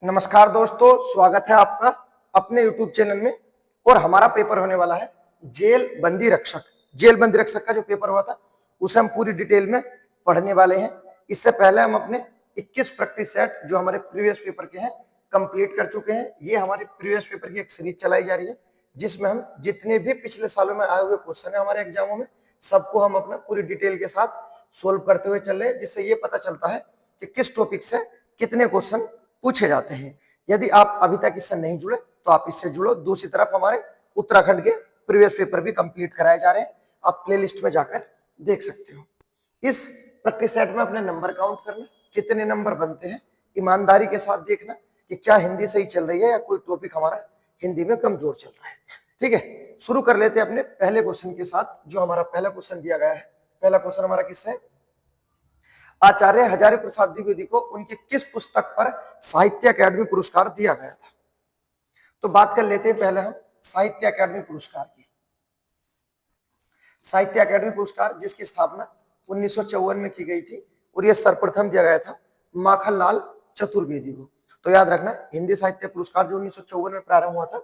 नमस्कार दोस्तों, स्वागत है आपका अपने YouTube चैनल में। और हमारा पेपर होने वाला है जेल बंदी रक्षक। जेल बंदी रक्षक का जो पेपर हुआ था उसे हम पूरी डिटेल में पढ़ने वाले हैं। इससे पहले हम अपने 21 प्रैक्टिस सेट जो हमारे प्रीवियस पेपर के हैं कंप्लीट कर चुके हैं। ये हमारे प्रीवियस पेपर की एक सीरीज चलाई जा रही है जिसमें हम जितने भी पिछले सालों में आए हुए क्वेश्चन है हमारे एग्जामों में सबको हम अपना पूरी डिटेल के साथ सोल्व करते हुए चल रहे हैं, जिससे ये पता चलता है कि किस टॉपिक से कितने क्वेश्चन पूछे जाते हैं। यदि आप अभी तक इससे नहीं जुड़े तो आप इससे जुड़ो। दूसरी तरफ हमारे उत्तराखंड के प्रीवियस पेपर भी कंप्लीट कराए जा रहे हैं, आप प्लेलिस्ट में जाकर देख सकते हो। इस प्रैक्टिस सेट में अपने नंबर काउंट करना, कितने नंबर बनते हैं, ईमानदारी के साथ देखना कि क्या हिंदी सही चल रही है या कोई टॉपिक हमारा हिंदी में कमजोर चल रहा है। ठीक है, शुरू कर लेते हैं अपने पहले क्वेश्चन के साथ। जो हमारा पहला क्वेश्चन दिया गया है, पहला क्वेश्चन हमारा किससे? आचार्य हजारी प्रसाद द्विवेदी को उनकी किस पुस्तक पर साहित्य अकादमी पुरस्कार दिया गया था? तो बात कर लेते हैं पहले हम साहित्य अकादमी पुरस्कार की। साहित्य अकादमी पुरस्कार जिसकी स्थापना 1954 में की गई थी और यह सर्वप्रथम दिया गया था माखनलाल चतुर्वेदी को। तो याद रखना, हिंदी साहित्य पुरस्कार जो 1954 में प्रारंभ हुआ था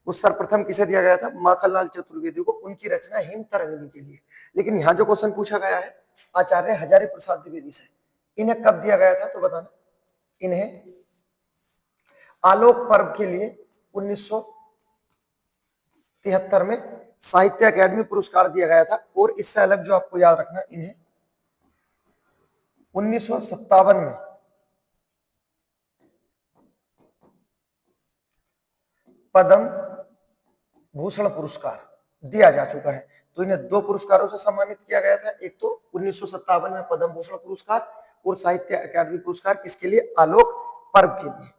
वो सर्वप्रथम किसे दिया गया था? माखनलाल चतुर्वेदी को, उनकी रचना हिम तरंगिणी के लिए। लेकिन यहाँ जो क्वेश्चन पूछा गया है आचार्य हजारी प्रसाद द्विवेदी से, इन्हें कब दिया गया था? तो बताना। इन्हें आलोक पर्व के लिए 1973 में साहित्य अकादमी पुरस्कार दिया गया था। और इससे अलग जो आपको याद रखना, इन्हें 1957 में पद्म भूषण पुरस्कार दिया जा चुका है। तो इन्हें दो पुरस्कारों से सम्मानित किया गया था, एक तो 1957 में पद्म भूषण पुरस्कार और साहित्य अकादमी पुरस्कार किसके लिए? आलोक पर्व के लिए।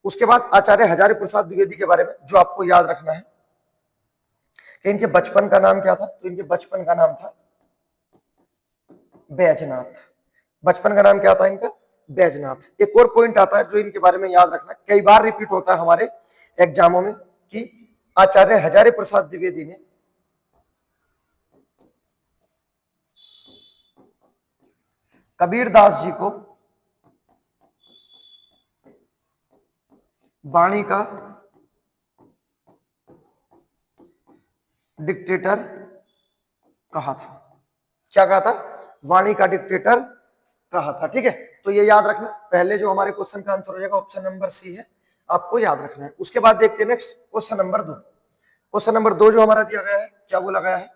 उसके बाद आचार्य हजारी प्रसाद द्विवेदी के बारे में जो आपको याद रखना है कि इनके बचपन का नाम क्या था? तो इनके बचपन का नाम था बैजनाथ। बचपन का नाम क्या था इनका? बैजनाथ। एक और पॉइंट आता है जो इनके बारे में याद रखना, कई बार रिपीट होता है हमारे एग्जामों में कि आचार्य हजारी प्रसाद द्विवेदी ने कबीरदास जी को वाणी का डिक्टेटर कहा था। क्या कहा था? वाणी का डिक्टेटर कहा था। ठीक है, तो ये याद रखना। पहले जो हमारे क्वेश्चन का आंसर हो जाएगा ऑप्शन नंबर सी है, आपको याद रखना है। उसके बाद देखते हैं next question number 2। Question number 2 जो हमारा दिया गया है, क्या बोला गया है?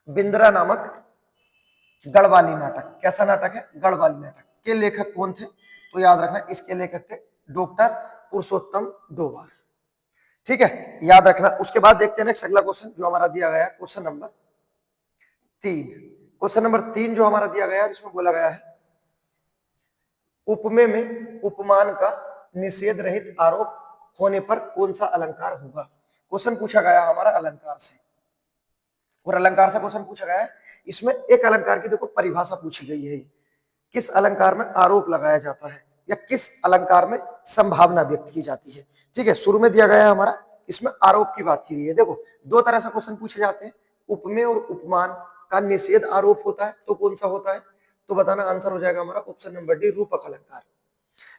बिंद्रा नामक गढ़वाली नाटक, कैसा नाटक है? गढ़वाली नाटक के लेखक कौन थे? तो याद रखना, इसके लेखक थे डॉक्टर पुरुषोत्तम डोभाल। ठीक है, याद रखना। उसके बाद देखते हैं नेक्स्ट अगला क्वेश्चन जो हमारा दिया गया है, क्वेश्चन नंबर 3। क्वेश्चन नंबर 3 जो हमारा दिया गया है इसमें बोला गया है उपमेय में उपमान का निषेध रहित आरोप होने पर कौन सा अलंकार होगा? क्वेश्चन पूछा गया हमारा अलंकार से, और अलंकार से क्वेश्चन पूछा गया है। इसमें एक अलंकार की देखो परिभाषा पूछी गई है, किस अलंकार में आरोप लगाया जाता है या किस अलंकार में संभावना व्यक्त की जाती है। ठीक है, शुरू में दिया गया है हमारा, इसमें आरोप की बात की गई है। देखो, दो तरह से क्वेश्चन पूछे जाते हैं, उपमेय और उपमान का निषेध आरोप होता है तो कौन सा होता है? तो बताना, आंसर हो जाएगा हमारा ऑप्शन नंबर डी, रूपक अलंकार।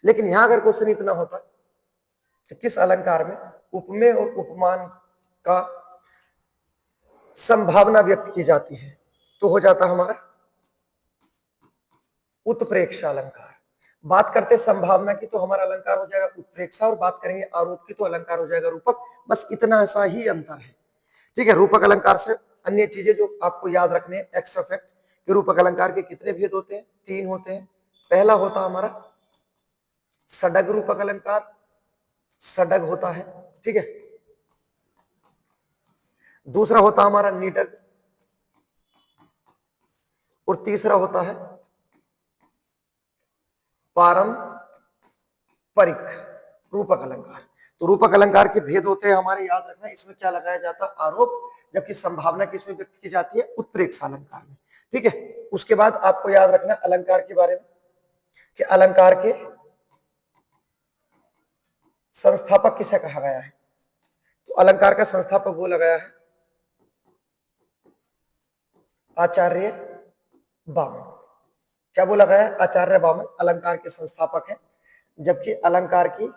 लेकिन यहां अगर क्वेश्चन इतना होता कि किस अलंकार में उपमेय और उपमान का संभावना व्यक्त की जाती है, तो हो जाता हमारा उत्प्रेक्षा अलंकार। बात करते संभावना की तो हमारा अलंकार हो जाएगा उत्प्रेक्षा, और बात करेंगे आरोप की तो अलंकार हो जाएगा रूपक। बस इतना सा ही अंतर है। ठीक है, रूपक अलंकार से अन्य चीजें जो आपको याद रखने हैं, एक्स्ट्रा फैक्ट कि रूपक अलंकार के कितने भेद होते हैं? 3 होते हैं। पहला होता हमारा सडग रूपक अलंकार, सडग होता है। ठीक है, दूसरा होता हमारा निडग, और तीसरा होता है पारंपरिक रूपक अलंकार। तो रूपक अलंकार के भेद होते हैं हमारे, याद रखना। इसमें क्या लगाया जाता है? आरोप, जबकि संभावना किसमें व्यक्त की जाती है? उत्प्रेक्षा अलंकार में। ठीक है, उसके बाद आपको याद रखना अलंकार के बारे में कि अलंकार के संस्थापक किसे कहा गया है? तो अलंकार का संस्थापक बोला गया है आचार्य वामन। क्या बोला गया है? आचार्य वामन अलंकार के संस्थापक है। जबकि अलंकार की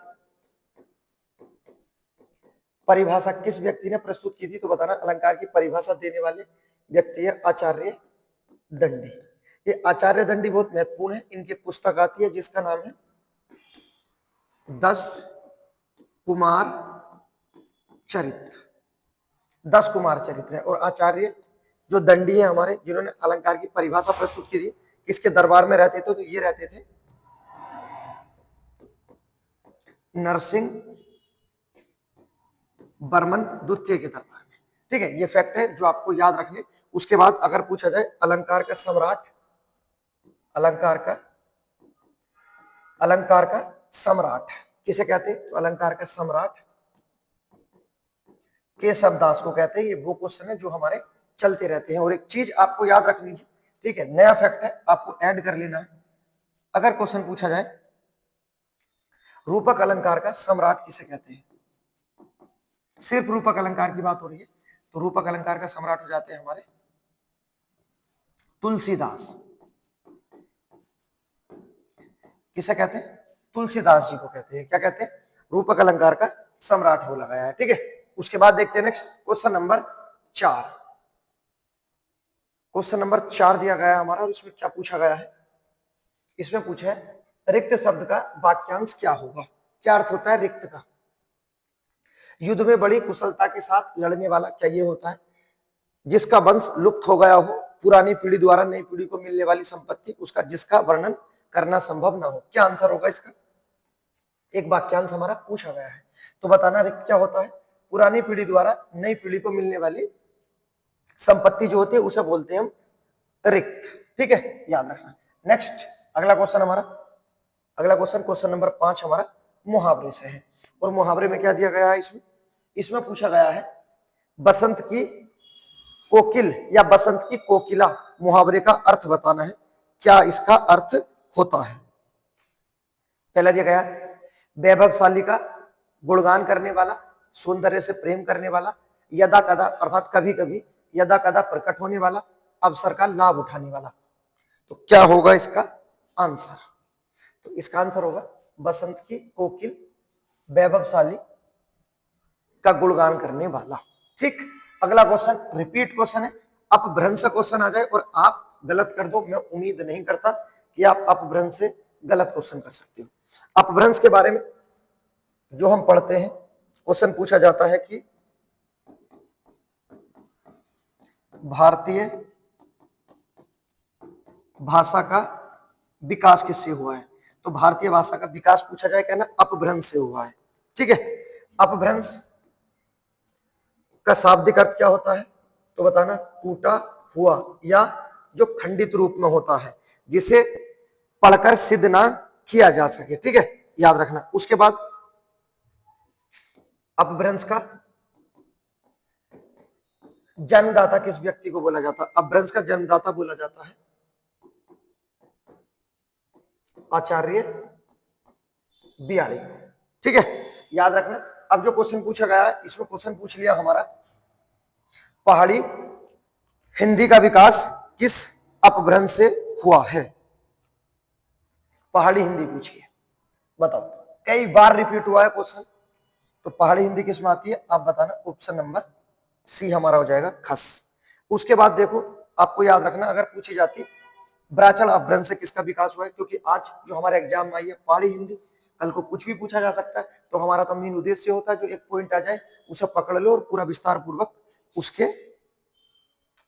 परिभाषा किस व्यक्ति ने प्रस्तुत की थी? तो बताना अलंकार की परिभाषा देने वाले व्यक्ति है आचार्य दंडी। ये आचार्य दंडी बहुत महत्वपूर्ण है, इनकी पुस्तक आती है जिसका नाम है 10 कुमार चरित्र। 10 कुमार चरित्र है। और आचार्य जो दंडी है हमारे, जिन्होंने अलंकार की परिभाषा प्रस्तुत की थी, किसके दरबार में रहते थे? तो ये रहते थे नरसिंह बर्मन द्वितीय के दरबार में। ठीक है, ये फैक्ट है जो आपको याद रखने। उसके बाद अगर पूछा जाए अलंकार का सम्राट, अलंकार का सम्राट किसे कहते हैं? तो अलंकार का सम्राट केशवदास को कहते हैं। ये वो क्वेश्चन है जो हमारे चलते रहते हैं। और एक चीज आपको याद रखनी है, ठीक है, नया फैक्ट है, आपको ऐड कर लेना है। अगर क्वेश्चन पूछा जाए रूपक अलंकार का सम्राट किसे कहते हैं, सिर्फ रूपक अलंकार की बात हो रही है, तो रूपक अलंकार का सम्राट हो जाते हैं हमारे तुलसीदास। किसे कहते हैं? तुलसीदास जी को कहते हैं। क्या कहते हैं? रूपक अलंकार का सम्राट हो लगाया है। ठीक है, उसके बाद देखते हैं next question number 4। Question number 4 दिया गया है हमारा, और इसमें क्या पूछा गया है? इसमें पूछा है रिक्त शब्द का वाक्यांश क्या होगा? क्या अर्थ होता है रिक्त का? युद्ध में बड़ी कुशलता के साथ लड़ने वाला क्या ये होता है? जिसका वंश लुप्त हो गया हो, पुरानी पीढ़ी द्वारा नई पीढ़ी को मिलने वाली संपत्ति उसका, जिसका वर्णन करना संभव ना हो। क्या आंसर होगा इसका? एक वाक्यांश हमारा पूछा गया है, तो बताना रिक्त क्या होता है? पुरानी पीढ़ी द्वारा नई पीढ़ी को मिलने वाली संपत्ति जो होती है उसे बोलते हैं हम रिक्त। ठीक है, याद रखना। नेक्स्ट अगला क्वेश्चन हमारा, अगला क्वेश्चन क्वेश्चन नंबर 5 हमारा मुहावरे से है। और मुहावरे में क्या दिया गया है? इसमें पूछा गया है बसंत की कोकिल या बसंत की कोकिला मुहावरे का अर्थ बताना है। क्या इसका अर्थ होता है? पहला दिया गया वैभवशाली का गुणगान करने वाला, सौंदर्य से प्रेम करने वाला, यदा कदा अर्थात कभी कभी, यदा कदा प्रकट होने वाला, अवसर का लाभ उठाने वाला। तो क्या होगा इसका आंसर? तो इसका आंसर होगा बसंत की कोकिल, वैभवशाली का गुणगान करने वाला। ठीक, अगला क्वेश्चन रिपीट क्वेश्चन है। अपभ्रंश क्वेश्चन आ जाए और आप गलत कर दो, मैं उम्मीद नहीं करता कि आप अपभ्रंश से गलत क्वेश्चन कर सकते हो। अपभ्रंश के बारे में जो हम पढ़ते हैं, क्वेश्चन पूछा जाता है कि भारतीय भाषा का विकास किससे हुआ है? तो भारतीय भाषा का विकास पूछा जाए, कहना अपभ्रंश से हुआ है। ठीक है, अपभ्रंश का शाब्दिक अर्थ क्या होता है? तो बताना टूटा हुआ या जो खंडित रूप में होता है, जिसे पढ़कर सिद्ध ना किया जा सके। ठीक है, याद रखना। उसके बाद अपभ्रंश का जन्मदाता किस व्यक्ति को बोला जाता है? अपभ्रंश का जन्मदाता बोला जाता है आचार्य बिहारी को। ठीक है, याद रखना। अब जो क्वेश्चन पूछा गया है, इसमें क्वेश्चन पूछ लिया हमारा पहाड़ी हिंदी का विकास किस अपभ्रंश से हुआ है? पहाड़ी हिंदी पूछिए, बताओ। कई बार रिपीट हुआ है क्वेश्चन, तो पहाड़ी हिंदी किस में आती है? आप बताना। ऑप्शन नंबर सी हमारा हो जाएगा खस। उसके बाद देखो, आपको याद रखना, अगर पूछी जाती ब्राचल अपभ्रंश से किसका विकास हुआ है, क्योंकि आज जो हमारे एग्जाम में आई है पहाड़ी हिंदी, कल को कुछ भी पूछा जा सकता है। तो हमारा तो मेन उद्देश्य होता है जो एक पॉइंट आ जाए उसे पकड़ लो और पूरा विस्तार पूर्वक उसके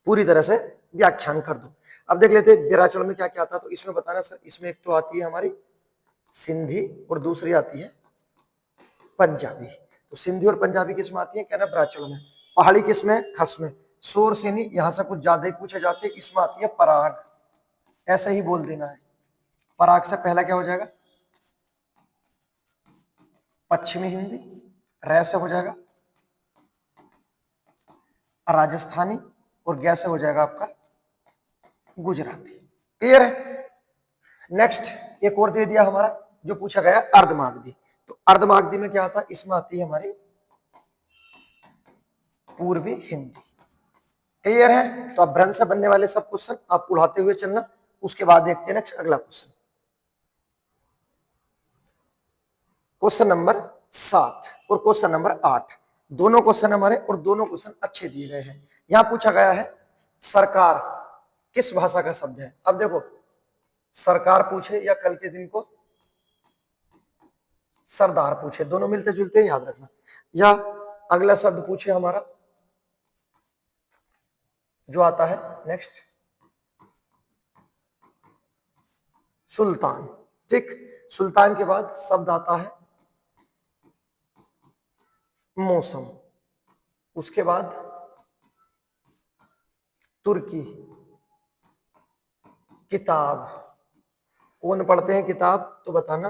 पूरी तरह से व्याख्यान कर दो। अब देख लेते हैं विराचल में क्या क्या आता है। तो इसमें बताना सर, इसमें एक तो आती है हमारी सिंधी और दूसरी आती है पंजाबी। तो सिंधी और पंजाबी किस में आती है? कहना विराचल में। पहाड़ी किस में? खस में। शोर से नहीं, यहां से कुछ ज्यादा ही पूछे जाते हैं। इसमें आती है पराग, ऐसे ही बोल देना है। पराग से पहला क्या हो जाएगा? पश्चिमी हिंदी। रै से हो जाएगा राजस्थानी, और गै से हो जाएगा आपका गुजराती। क्लियर है? नेक्स्ट एक और दे दिया हमारा, जो पूछा गया अर्धमागधी। तो अर्धमागधी में क्या आता है? इसमें आती है हमारी पूर्वी हिंदी। क्लियर है? तो अब भ्रंश से बनने वाले सब क्वेश्चन आप उड़ाते हुए चलना। उसके बाद देखते हैं नेक्स्ट अगला क्वेश्चन। क्वेश्चन नंबर 7 और क्वेश्चन नंबर 8, दोनों क्वेश्चन हमारे और दोनों क्वेश्चन अच्छे दिए गए हैं। यहां पूछा गया है सरकार किस भाषा का शब्द है। अब देखो, सरकार पूछे या कल के दिन को सरदार पूछे, दोनों मिलते जुलते हैं, याद रखना। या अगला शब्द पूछे हमारा जो आता है नेक्स्ट, सुल्तान। ठीक, सुल्तान के बाद शब्द आता है मौसम, उसके बाद तुर्की, किताब। कौन पढ़ते हैं किताब तो बताना,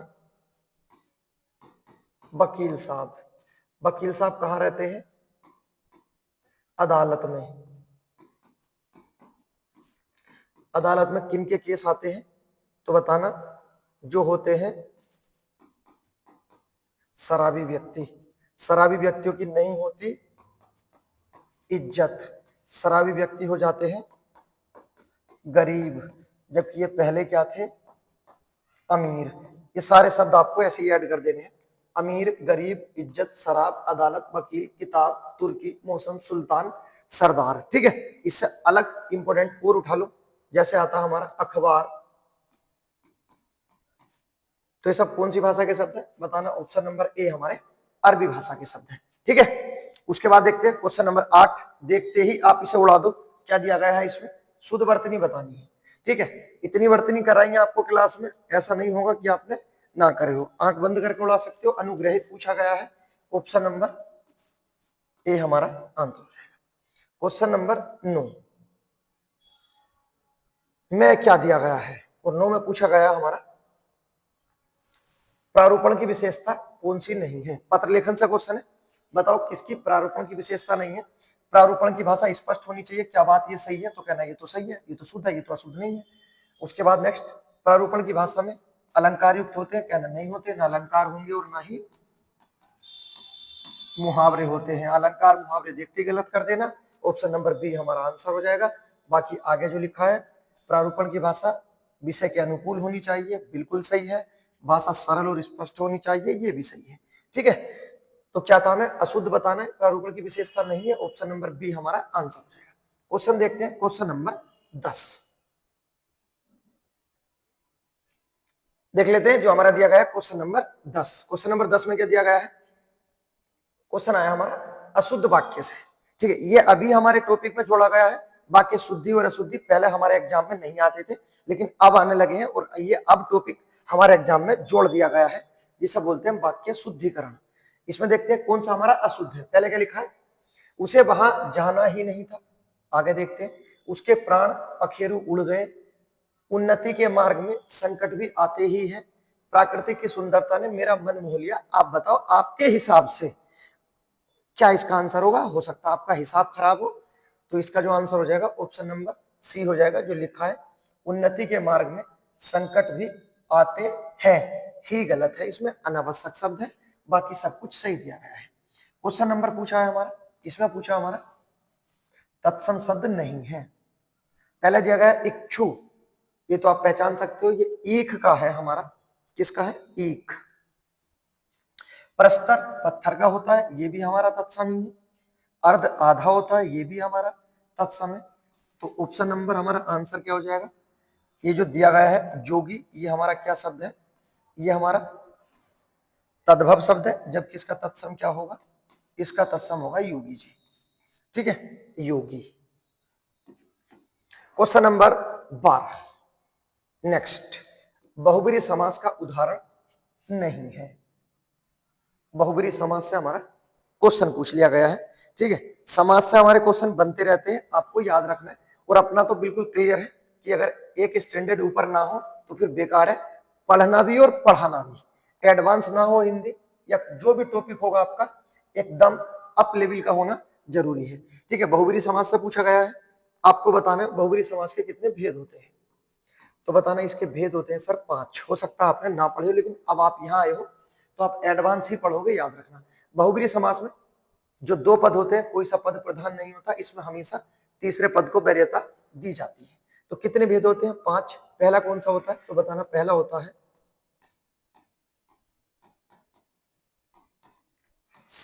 वकील साहब। वकील साहब कहाँ रहते हैं, अदालत में। अदालत में किन के केस आते हैं तो बताना, जो होते हैं शराबी व्यक्ति। शराबी व्यक्तियों की नहीं होती इज्जत, शराबी व्यक्ति हो जाते हैं गरीब, जबकि ये पहले क्या थे, अमीर। ये सारे शब्द आपको ऐसे ही ऐड कर देने हैं, अमीर, गरीब, इज्जत, शराब, अदालत, वकील, किताब, तुर्की, मौसम, सुल्तान, सरदार। ठीक है, इससे अलग इंपॉर्टेंट और उठा लो, जैसे आता है हमारा अखबार। तो ये सब कौन सी भाषा के शब्द है बताना, ऑप्शन नंबर ए हमारे अरबी भाषा के शब्द है। ठीक है, उसके बाद देखते हैं क्वेश्चन नंबर 8, देखते ही आप इसे उड़ा दो। क्या दिया गया है इसमें, शुद्ध वर्तनी बतानी है। ठीक है, इतनी वर्तनी कराई आपको क्लास में, ऐसा नहीं होगा कि आपने ना करे हो, आंख बंद करके उड़ा सकते हो। अनुग्रहित पूछा गया है, ऑप्शन नंबर ए हमारा आंसर रहेगा। क्वेश्चन नंबर 9 में क्या दिया गया है, और 9 में पूछा गया हमारा प्रारूपण की विशेषता कौन सी नहीं है। पत्र लेखन से क्वेश्चन है, बताओ किसकी प्रारूपण की विशेषता नहीं है। प्रारूपण की भाषा स्पष्ट होनी चाहिए, क्या बात ये सही है तो कहना ये तो सही है, ये तो शुद्ध है, ये तो अशुद्ध नहीं है। उसके बाद नेक्स्ट, प्रारूपण की भाषा में अलंकार युक्त होते हैं, कहना नहीं होते, ना अलंकार होंगे और ना ही मुहावरे होते हैं। अलंकार मुहावरे देखते गलत कर देना, ऑप्शन नंबर बी हमारा आंसर हो जाएगा। बाकी आगे जो लिखा है, प्रारूपण की भाषा विषय के अनुकूल होनी चाहिए, बिल्कुल सही है। भाषा सरल और स्पष्ट होनी चाहिए, ये भी सही है। ठीक है, तो क्या था, हमें अशुद्ध बताना है, प्रारूपण की विशेषता नहीं है, ऑप्शन नंबर बी हमारा आंसर हो जाएगा। क्वेश्चन देखते हैं, क्वेश्चन नंबर 10 देख लेते हैं, जो हमारा दिया गया है क्वेश्चन नंबर 10। क्वेश्चन नंबर 10 में क्या दिया गया है, क्वेश्चन आया हमारा अशुद्ध वाक्य से। ठीक है, ये अभी हमारे टॉपिक में जोड़ा गया है। वाक्य शुद्धि और अशुद्धि पहले हमारे एग्जाम में नहीं आते थे, लेकिन अब आने लगे हैं, और ये अब टॉपिक हमारे एग्जाम में जोड़ दिया गया है, जिसे बोलते हैं वाक्य शुद्धिकरण। इसमें देखते हैं कौन सा हमारा अशुद्ध है। पहले क्या लिखा है, उसे वहां जाना ही नहीं था। आगे देखते हैं, उसके प्राण पखेरु उड़ गए, उन्नति के मार्ग में संकट भी आते ही है, प्राकृतिक की सुंदरता ने मेरा मन मोह लिया। आप बताओ आपके हिसाब से क्या इसका आंसर होगा। हो सकता है आपका हिसाब खराब हो, तो इसका जो आंसर हो जाएगा ऑप्शन नंबर सी हो जाएगा, जो लिखा है उन्नति के मार्ग में संकट भी आते हैं, ही गलत है, इसमें अनावश्यक शब्द है, बाकी सब कुछ सही दिया गया है। क्वेश्चन नंबर पूछा है हमारा, इसमें पूछा हमारा तत्सम शब्द नहीं है। पहले दिया गया इच्छु, ये तो आप पहचान सकते हो, ये ईख का है हमारा, किसका है, ईख। प्रस्तर पत्थर का होता है, ये भी हमारा तत्सम ही है। अर्ध आधा होता है, ये भी हमारा तत्सम है। तो ऑप्शन नंबर हमारा आंसर क्या हो जाएगा, ये जो दिया गया है जोगी, ये हमारा क्या शब्द है, ये हमारा तद्भव शब्द है, जबकि इसका तत्सम क्या होगा, इसका तत्सम होगा योगी जी। ठीक है, योगी। क्वेश्चन नंबर 12 नेक्स्ट, बहुब्रीहि समास का उदाहरण नहीं है। बहुब्रीहि समास से हमारा क्वेश्चन पूछ लिया गया है। ठीक है, समास से हमारे क्वेश्चन बनते रहते हैं, आपको याद रखना है। और अपना तो बिल्कुल क्लियर है कि अगर एक स्टैंडर्ड ऊपर ना हो तो फिर बेकार है, पढ़ना भी और पढ़ाना भी। एडवांस ना हो हिंदी, या जो भी टॉपिक होगा आपका एकदम अप लेवल का होना जरूरी है। ठीक है, बहुब्रीहि समास से पूछा गया है, आपको बताना है बहुब्रीहि समास के कितने भेद होते हैं। तो बताना इसके भेद होते हैं सर 5। हो सकता है आपने ना पढ़े हो, लेकिन अब आप यहाँ आए हो तो आप एडवांस ही पढ़ोगे, याद रखना। बहुब्रीहि समास में जो दो पद होते हैं, कोई सा पद प्रधान नहीं होता, इसमें हमेशा तीसरे पद को वरीयता दी जाती है। तो कितने भेद होते हैं, 5। पहला कौन सा होता है तो बताना, पहला होता है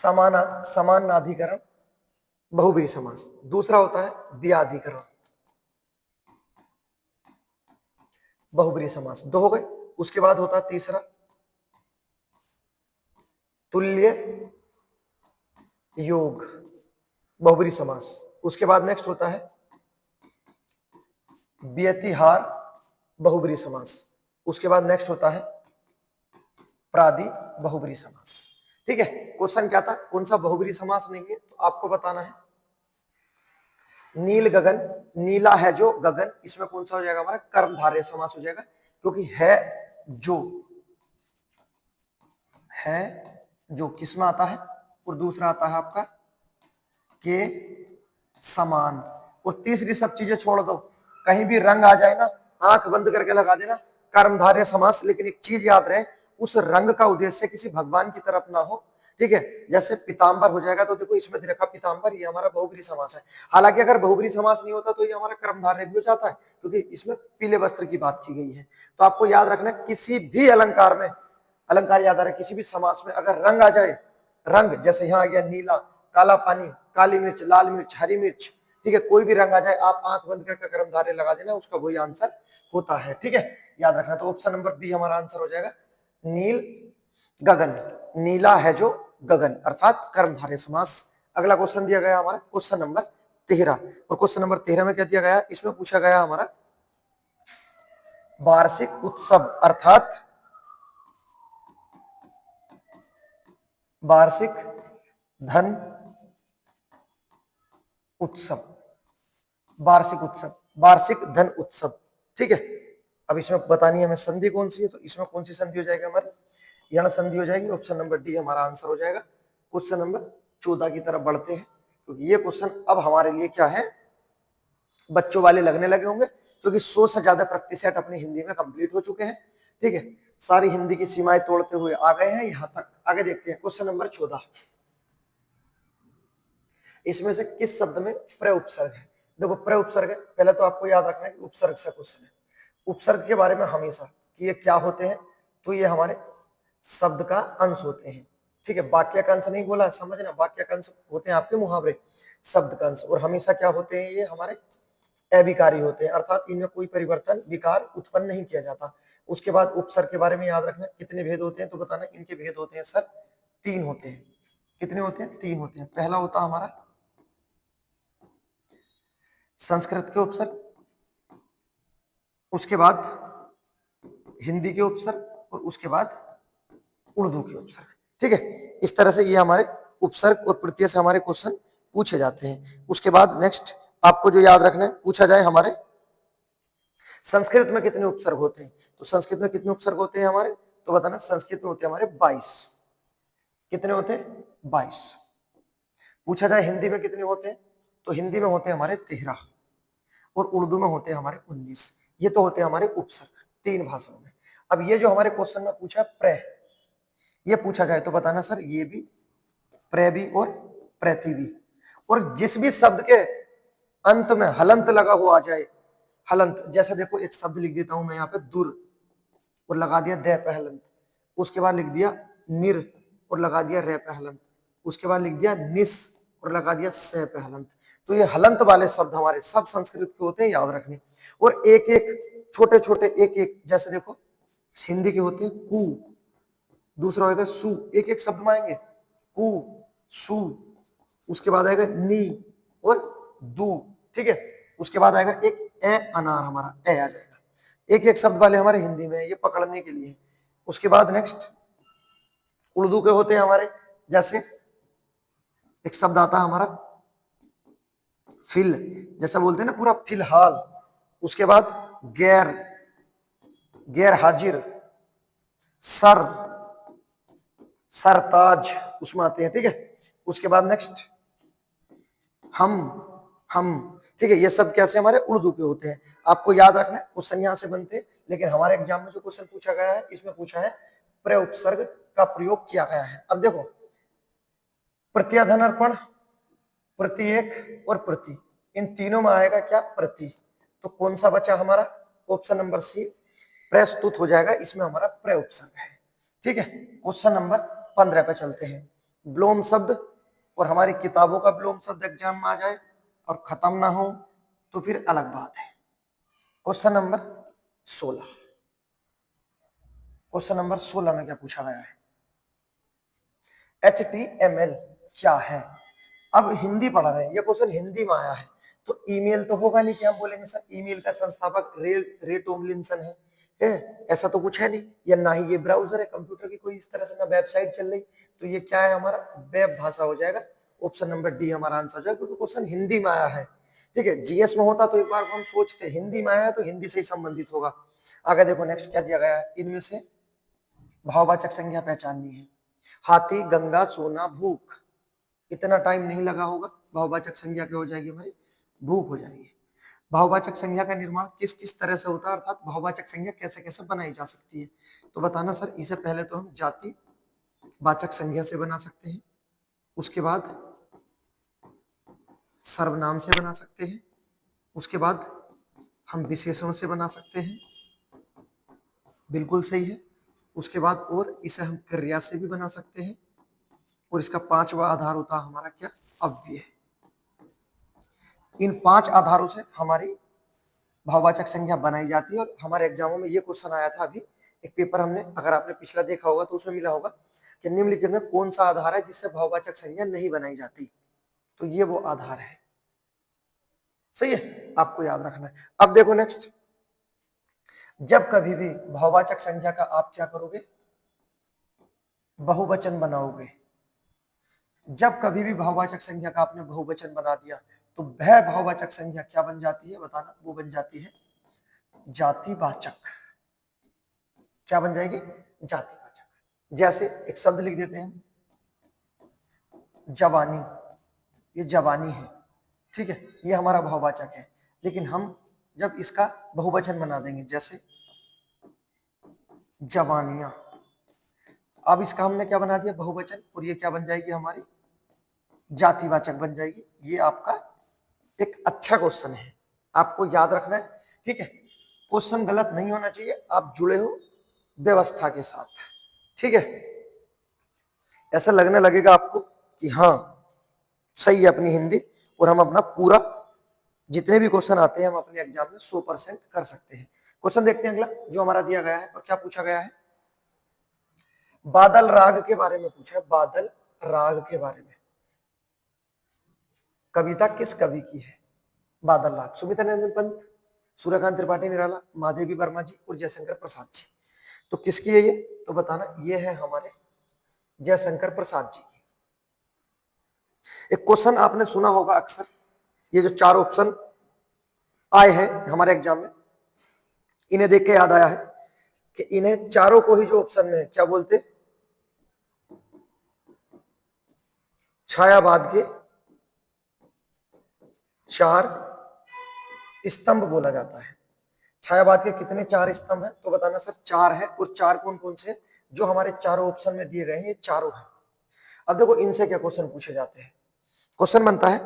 समानाधिकरण बहुब्रीहि समास। दूसरा होता है व्याधिकरण बहुब्रीहि समास। दो हो गए। उसके बाद होता है तीसरा तुल्य योग बहुब्रीहि समास। उसके बाद नेक्स्ट होता है व्यतिहार बहुब्रीहि समास। उसके बाद नेक्स्ट होता है प्रादि बहुब्रीहि समास। ठीक है, क्वेश्चन क्या था, कौन सा बहुब्रीहि समास नहीं है, तो आपको बताना है नील गगन, नीला है जो गगन, इसमें कौन सा हो जाएगा हमारा कर्मधारय समास हो जाएगा, क्योंकि है जो किसमें आता है, और दूसरा आता है आपका के समान। और तीसरी सब चीजें छोड़ दो, कहीं भी रंग आ जाए ना आंख बंद करके लगा देना कर्मधारय समास। लेकिन एक चीज याद रहे, उस रंग का उद्देश्य किसी भगवान की तरफ ना हो। ठीक है, जैसे पीतांबर हो जाएगा तो देखो इसमें देखा पीतांबर, ये हमारा बहुब्रीहि समास है। हालांकि अगर बहुब्रीहि समास नहीं होता तो ये हमारा कर्मधारय भी हो जाता है, क्योंकि इसमें पीले वस्त्र की बात की गई है। तो आपको याद रखना किसी भी अलंकार में, अलंकार याद आ रहा है, किसी भी समास में अगर रंग आ जाए, रंग जैसे यहाँ आ गया नीला, काला पानी, काली मिर्च, लाल मिर्च, हरी मिर्च, ठीक है, कोई भी रंग आ जाए आप आंख बंद करके कर्मधारय लगा देना, उसका वही आंसर होता है। ठीक है, याद रखना। तो ऑप्शन नंबर बी हमारा आंसर हो जाएगा नील गगन, नीला है जो गगन, अर्थात कर्मधारय समास। अगला क्वेश्चन दिया गया हमारा क्वेश्चन नंबर 13, और क्वेश्चन नंबर 13 में क्या दिया गया, इसमें पूछा गया हमारा वार्षिक उत्सव अर्थात वार्षिक धन उत्सव, वार्षिक उत्सव, वार्षिक धन उत्सव। ठीक है, अब इसमें बतानी है हमें संधि कौन सी है, तो इसमें कौन सी संधि हो जाएगी हमारी, यण संधि हो जाएगी। ऑप्शन नंबर डी हमारा आंसर हो जाएगा। क्वेश्चन नंबर 14 की तरफ बढ़ते हैं, क्योंकि ये क्वेश्चन अब हमारे लिए क्या है, बच्चों वाले लगने लगे होंगे, क्योंकि 100 से ज्यादा प्रैक्टिस सेट अपनी हिंदी में कंप्लीट हो चुके हैं। ठीक है, सारी हिंदी की सीमाएं तोड़ते हुए आ गए हैं यहां तक। आगे देखते हैं क्वेश्चन नंबर 14, इसमें से किस शब्द में प्रय उपसर्ग है। देखो प्रय उपसर्ग है, पहले तो आपको याद रखना है कि उपसर्ग से क्वेश्चन है। उपसर्ग के बारे में हमेशा कि ये क्या होते हैं, तो ये हमारे शब्द का अंश होते हैं। ठीक है, वाक्य का अंश नहीं बोला, समझना, वाक्य का अंश होते हैं आपके मुहावरे, शब्द का अंश। और हमेशा क्या होते हैं, ये हमारे अविकारी होते हैं, अर्थात इनमें कोई परिवर्तन विकार उत्पन्न नहीं किया जाता। उसके बाद उपसर्ग के बारे में याद रखना, कितने भेद होते हैं, तो बताना इनके भेद होते हैं सर 3 होते हैं। कितने होते हैं, 3 होते हैं। पहला होता हमारा संस्कृत के उपसर्ग, उसके बाद हिंदी के उपसर्ग, और उसके बाद उर्दू के उपसर्ग। ठीक है, इस तरह से ये हमारे उपसर्ग और प्रत्यय से हमारे क्वेश्चन पूछे जाते हैं। उसके बाद नेक्स्ट आपको जो याद रखना है, पूछा जाए हमारे संस्कृत में कितने उपसर्ग होते हैं, तो संस्कृत में कितने उपसर्ग होते हैं हमारे, तो बताना संस्कृत में होते हैं हमारे 22। कितने होते हैं, 22। पूछा जाए हिंदी में कितने होते हैं, तो हिंदी में होते हैं हमारे 13, और उर्दू में होते हैं हमारे 19। ये तो होते हैं हमारे उपसर्ग 3 भाषाओं में। अब ये जो हमारे क्वेश्चन में पूछा प्रय, ये पूछा जाए तो बताना सर ये भी, प्रय भी और प्रति भी। और जिस भी शब्द के अंत में हलंत लगा हुआ आ जाए, हलंत, जैसे देखो एक शब्द लिख देता हूं मैं यहाँ पे दूर, और लगा दिया दे पे हलंत, उसके बाद लिख दिया निर और लगा दिया रे पे हलंत, उसके बाद लिख दिया निस और लगा दिया से पे हलंत। तो ये हलंत वाले शब्द हमारे सब संस्कृत के होते हैं, याद रखने। और एक एक छोटे छोटे एक एक, जैसे देखो हिंदी के होते हैं कु, दूसरा होगा सु, एक एक शब्द में आएंगे कु सु, उसके बाद आएगा नी और दू। ठीक है, उसके बाद आएगा एक ए अनार, हमारा ए आ जाएगा। एक एक शब्द वाले हमारे हिंदी में, ये पकड़ने के लिए। उसके बाद नेक्स्ट उर्दू के होते हैं हमारे, जैसे एक शब्द आता है हमारा फिल, जैसा बोलते हैं ना पूरा फिलहाल। उसके बाद गैर, गैर हाजिर, सर, सरताज उसमें आते हैं। ठीक है, उसके बाद नेक्स्ट हम। ठीक है, ये सब कैसे हमारे उर्दू के होते हैं। आपको याद रखना है क्वेश्चन यहां से बनते हैं, लेकिन हमारे एग्जाम में जो क्वेश्चन पूछा गया है इसमें पूछा है प्रय उपसर्ग का प्रयोग किया गया है। अब देखो प्रत्यधन अर्पण, प्रत्येक और प्रति, इन तीनों में आएगा क्या, प्रति। तो कौन सा बचा हमारा, ऑप्शन नंबर सी प्रस्तुत हो जाएगा, इसमें हमारा प्रय उपसर्ग है। ठीक है, क्वेश्चन नंबर 15 पे चलते हैं। ब्लोम शब्द और हमारी किताबों का ब्लोम शब्द एग्जाम में आ जाए और खत्म ना हो तो फिर अलग बात है। क्वेश्चन नंबर 16, क्वेश्चन नंबर 16 में क्या पूछा गया है, HTML क्या है। अब हिंदी पढ़ रहे हैं, ये क्वेश्चन हिंदी में आया है, तो ईमेल तो होगा नहीं कि हम बोलेंगे सर ईमेल का संस्थापक रे टॉमलिंसन है, ऐसा तो कुछ है नहीं, या ना ही ये ब्राउजर है कंप्यूटर की कोई इस तरह से, ना वेबसाइट चल रही, तो ये क्या है हमारा वेब भाषा हो जाएगा। ऑप्शन नंबर डी हमारा आंसर हो जाएगा, क्योंकि क्वेश्चन हिंदी में आया है। ठीक है, जीएस में होता तो एक बार हम सोचते, हिंदी में आया है तो हिंदी से ही संबंधित होगा। आगे देखो नेक्स्ट क्या दिया गया है, इनमें से भाववाचक संज्ञा पहचाननी है। हाथी, गंगा, सोना, भूख, इतना टाइम नहीं लगा होगा, भाववाचक संज्ञा क्या हो जाएगी हमारी, भूख हो जाएगी। भाववाचक संज्ञा का निर्माण किस किस तरह से होता है, अर्थात भाववाचक संज्ञा कैसे कैसे बनाई जा सकती है, तो बताना सर इसे पहले तो हम जाति वाचक संज्ञा से बना सकते हैं, उसके बाद सर्वनाम से बना सकते हैं, उसके बाद हम विशेषण से बना सकते हैं, बिल्कुल सही है। उसके बाद और इसे हम क्रिया से भी बना सकते हैं, और इसका पांचवा आधार होता है हमारा क्या, अव्यय। इन 5 आधारों से हमारी भाववाचक संज्ञा बनाई जाती है। और हमारे एग्जामों में ये क्वेश्चन आया था, अभी एक पेपर हमने, अगर आपने पिछला देखा होगा तो उसमें मिला होगा कि निम्नलिखित में कौन सा आधार है जिससे भाववाचक संज्ञा नहीं बनाई जाती, तो ये वो आधार है। सही है, आपको याद रखना है। अब देखो नेक्स्ट, जब कभी भी भाववाचक संज्ञा का आप क्या करोगे, बहुवचन बनाओगे, जब कभी भी भाववाचक संज्ञा का आपने बहुवचन बना दिया तो वह भाववाचक संज्ञा क्या बन जाती है, बताना, वो बन जाती है जातिवाचक। क्या बन जाएगी, जातिवाचक। जैसे एक शब्द लिख देते हैं जवानी, ये जवानी है, ठीक है, ये हमारा भाववाचक है, लेकिन हम जब इसका बहुवचन बना देंगे, जैसे जवानियां, अब इसका हमने क्या बना दिया, बहुवचन, और ये क्या बन जाएगी हमारी जातिवाचक बन जाएगी। ये आपका एक अच्छा क्वेश्चन है, आपको याद रखना है। ठीक है, क्वेश्चन गलत नहीं होना चाहिए, आप जुड़े हो व्यवस्था के साथ। ठीक है, ऐसा लगने लगेगा आपको कि हाँ सही है अपनी हिंदी, और हम अपना पूरा जितने भी क्वेश्चन आते हैं हम अपने एग्जाम में 100% कर सकते हैं। क्वेश्चन देखते हैं अगला जो हमारा दिया गया है, और क्या पूछा गया है, बादल राग के बारे में पूछा है, बादल राग के बारे में। कविता किस कवि की है, बादल राग, सुमित्रानंदन पंत, सूर्यकांत त्रिपाठी निराला, महादेवी वर्मा जी और जयशंकर प्रसाद जी। तो किसकी है ये, तो बताना, ये है हमारे जयशंकर प्रसाद जी की। एक क्वेश्चन आपने सुना होगा अक्सर, ये जो 4 ऑप्शन आए हैं हमारे एग्जाम में, इन्हें देख के याद आया है कि इन्हें चारों को ही जो ऑप्शन में है क्या बोलते, छायावाद के 4 स्तंभ बोला जाता है। छायावाद के कितने 4 स्तंभ हैं, तो बताना सर 4 है, और 4 कौन कौन से, जो हमारे चारों ऑप्शन में दिए गए हैं ये चारों हैं। अब देखो इनसे क्या क्वेश्चन पूछे जाते हैं, क्वेश्चन बनता है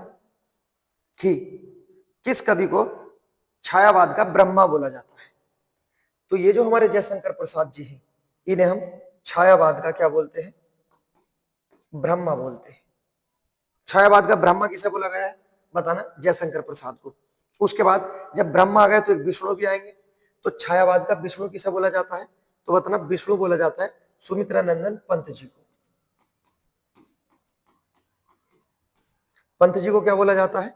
कि किस कवि को छायावाद का ब्रह्मा बोला जाता है, तो ये जो हमारे जयशंकर प्रसाद जी हैं, इन्हें हम छायावाद का क्या बोलते हैं, ब्रह्मा बोलते हैं। छायावाद का ब्रह्मा किसे बोला गया है, बताना, जयशंकर प्रसाद को। उसके बाद जब ब्रह्मा आ गए तो एक विष्णु भी आएंगे, तो छायावाद का विष्णु किसे बोला जाता है, तो बताना, विष्णु बोला जाता है सुमित्रानंदन पंत जी को। पंत जी को क्या बोला जाता है,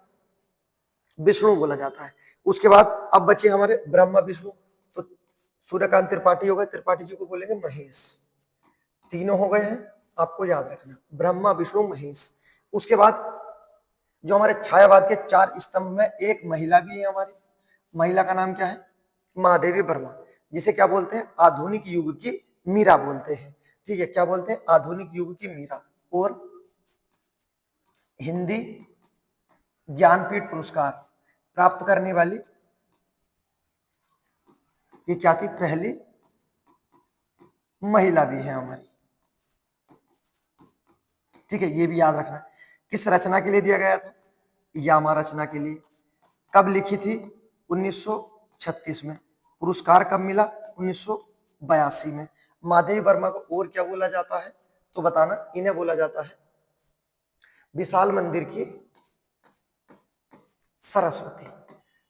विष्णु बोला जाता है। उसके बाद अब बचे हमारे ब्रह्मा विष्णु, तो सूर्यकांत त्रिपाठी हो गए, त्रिपाठी जी को बोलेंगे महेश। तीनों हो गए हैं, आपको याद रखना, ब्रह्मा विष्णु महेश। उसके बाद जो हमारे छायावाद के 4 स्तंभ में एक महिला भी है हमारी, महिला का नाम क्या है, महादेवी वर्मा, जिसे क्या बोलते हैं, आधुनिक युग की मीरा बोलते हैं। ठीक है, क्या बोलते हैं, आधुनिक युग की मीरा। और हिंदी ज्ञानपीठ पुरस्कार प्राप्त करने वाली ये क्या थी, पहली महिला भी है हमारी। ठीक है, ये भी याद रखना। किस रचना के लिए दिया गया था, यामा रचना के लिए। कब लिखी थी, 1936 में। पुरस्कार कब मिला, 1982 में। महादेवी वर्मा को और क्या बोला जाता है, तो बताना, इन्हें बोला जाता है विशाल मंदिर की सरस्वती।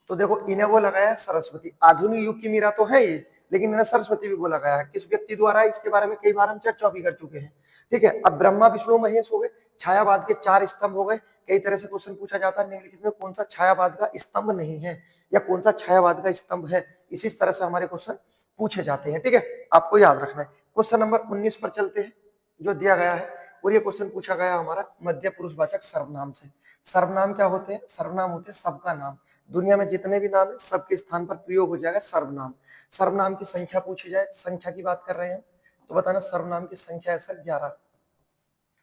तो देखो इन्हें वो लगाया सरस्वती, आधुनिक युग की मीरा तो है ये, लेकिन इन्हें सरस्वती भी वो लगाया है। किस व्यक्ति द्वारा? इसके बारे में कई बार हम चर्चा भी कर चुके हैं। ठीक है, अब ब्रह्मा विष्णु महेश हो गए, छायावाद के 4 स्तंभ हो गए। कई तरह से क्वेश्चन पूछा जाता है निम्नलिखित में कौन सा छायावाद का स्तंभ नहीं है, या कौन सा छायावाद का स्तंभ है, इसी तरह से हमारे क्वेश्चन पूछे जाते हैं। ठीक है, आपको याद रखना है। क्वेश्चन नंबर 19 पर चलते हैं, जो दिया गया है, और ये क्वेश्चन पूछा गया हमारा मध्य पुरुषवाचक सर्वनाम से। सर्वनाम क्या होते हैं? सर्वनाम होते हैं सबका नाम। दुनिया में जितने भी नाम है सबके स्थान पर प्रयोग हो जाएगा सर्वनाम। सर्वनाम की संख्या पूछी जाए, संख्या की बात कर रहे हैं तो बताना सर्वनाम की संख्या है सर 11।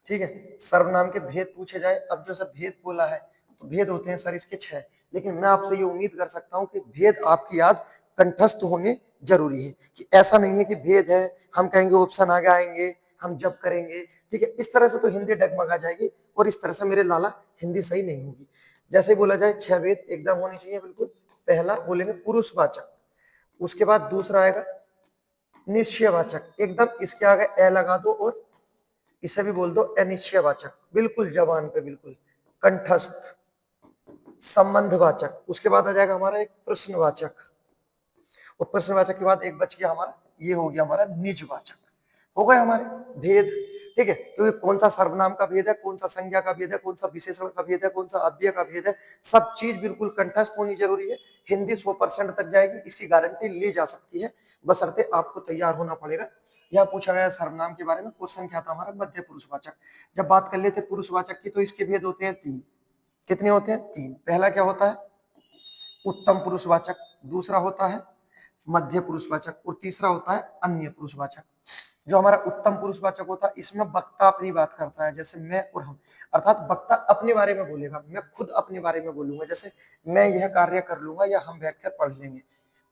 ठीक है, सर्वनाम के भेद पूछे जाए, अब जो सर भेद बोला है तो भेद होते हैं सर इसके 6, लेकिन मैं आपसे ये उम्मीद कर सकता हूं कि भेद आपकी याद कंठस्थ होने जरूरी है, कि ऐसा नहीं है कि भेद है हम कहेंगे ऑप्शन आगे आएंगे हम जब करेंगे। ठीक है, इस तरह से तो हिंदी डगमगा जाएगी, और इस तरह से मेरे लाला हिंदी सही नहीं होगी। जैसे बोला जाए 6 भेद एकदम होनी चाहिए बिल्कुल। पहला बोलेंगे पुरुषवाचक, उसके बाद दूसरा आएगा निश्चयवाचक, एकदम इसके आगे ए लगा दो और इसे भी बोल दो अनिश्चयवाचक, बिल्कुल जबान पे बिल्कुल कंठस्थ। संबंधवाचक, उसके बाद आ जाएगा हमारा एक प्रश्नवाचक, और प्रश्नवाचक के बाद एक बच गया हमारा, ये हो गया हमारा निजवाचक। हो गए हमारे भेद। ठीक है, क्योंकि कौन सा सर्वनाम का भेद है, कौन सा संज्ञा का भेद है, कौन सा विशेषण का भेद है, कौन सा अव्यय का भेद है, सब चीज बिल्कुल कंठस्थ होनी जरूरी है। हिंदी 100% तक जाएगी, इसकी गारंटी ली जा सकती है, बशर्ते आपको तैयार होना पड़ेगा। यह पूछा गया सर्वनाम के बारे में, क्वेश्चन क्या था हमारा? मध्य पुरुषवाचक। जब बात कर लेते पुरुषवाचक की तो इसके भेद होते हैं 3। कितने होते हैं? 3। पहला क्या होता है? उत्तम पुरुषवाचक, दूसरा होता है मध्य पुरुषवाचक, और तीसरा होता है अन्य पुरुषवाचक। जो हमारा उत्तम पुरुषवाचक होता है इसमें वक्ता अपनी बात करता है, जैसे मैं और हम, अर्थात वक्ता अपने बारे में बोलेगा, मैं खुद अपने बारे में बोलूंगा, जैसे मैं यह कार्य कर लूंगा या हम बैठकर पढ़ लेंगे।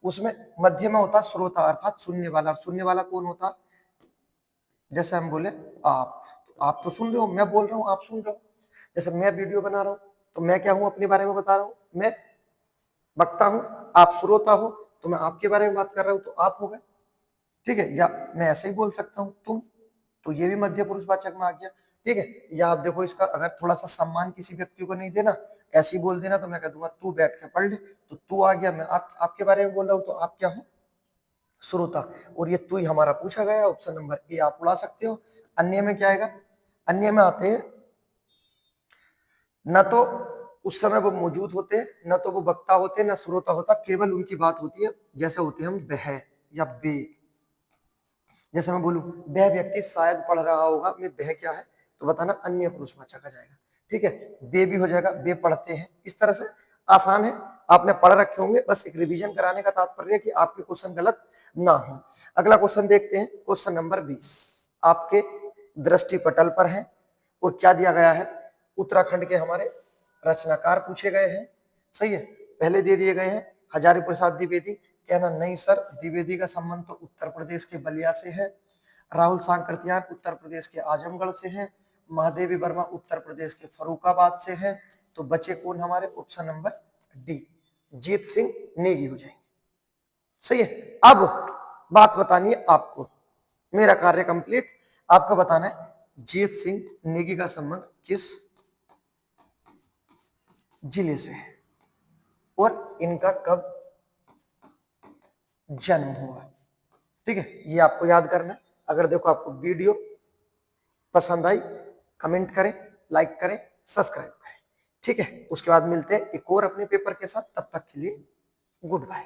उसमें मध्य में होता श्रोता, अर्थात सुनने वाला। सुनने वाला कौन होता? जैसे हम बोले आप, तो आप तो सुन रहे हो, मैं बोल रहा हूँ आप सुन रहे हो। जैसे मैं वीडियो बना रहा हूँ तो मैं क्या हूं? अपने बारे में बता रहा हूँ, मैं वक्ता हूं। आप श्रोता हो तो मैं आपके बारे में बात कर रहा हूं तो आप हो गए। ठीक है, या मैं ऐसे ही बोल सकता हूं तुम, तो ये भी मध्य पुरुषवाचक में आ गया। ठीक है, या आप देखो इसका अगर थोड़ा सा सम्मान किसी व्यक्ति को नहीं देना, ऐसे ही बोल देना, तो मैं कह दूंगा तू बैठ के पढ़ ले, तो तू आ गया, मैं आपके बारे में बोल रहा हूं तो आप क्या हो? श्रोता। और ये तू ही हमारा पूछा गया, ऑप्शन नंबर ए आप उड़ा सकते हो। अन्य में क्या आएगा? अन्य में आते हैं न तो उस समय वो मौजूद होते, न तो वो वक्ता होते, न श्रोता होता, केवल उनकी बात होती है। जैसे होते हैं हम वह या वे। जैसे मैं बोलूं वह व्यक्ति शायद पढ़ रहा होगा, मैं वह क्या है तो बताना अन्य पुरुषवाचक आ जाएगा। ठीक है, वे भी हो जाएगा, वे पढ़ते हैं। इस तरह से आसान है, आपने पढ़ रखे होंगे, बस एक रिवीजन कराने का तात्पर्य है कि आपके क्वेश्चन गलत ना हो। अगला क्वेश्चन देखते हैं, क्वेश्चन नंबर 20 आपके दृष्टि पटल पर है, और क्या दिया गया है? उत्तराखंड के हमारे रचनाकार पूछे गए हैं। सही है, पहले दे दिए गए हैं हजारी प्रसाद द्विवेदी। कहना नहीं सर, द्विवेदी का संबंध तो उत्तर प्रदेश के बलिया से है। राहुल सांकृत्यायन उत्तर प्रदेश के आजमगढ़ से हैं। महादेवी वर्मा उत्तर प्रदेश के फरुखाबाद से हैं। तो बचे कौन हमारे? ऑप्शन नंबर डी, जीत सिंह नेगी हो जाएंगे। सही है, अब बात बतानी है आपको, मेरा कार्य कंप्लीट। आपको बताना है जीत सिंह नेगी का संबंध किस जिले से है, और इनका कब जन्म हुआ। ठीक है, ये आपको याद करना है। अगर देखो आपको वीडियो पसंद आई, कमेंट करें, लाइक करें, सब्सक्राइब करें। ठीक है, उसके बाद मिलते हैं एक और अपने पेपर के साथ, तब तक के लिए गुड बाय।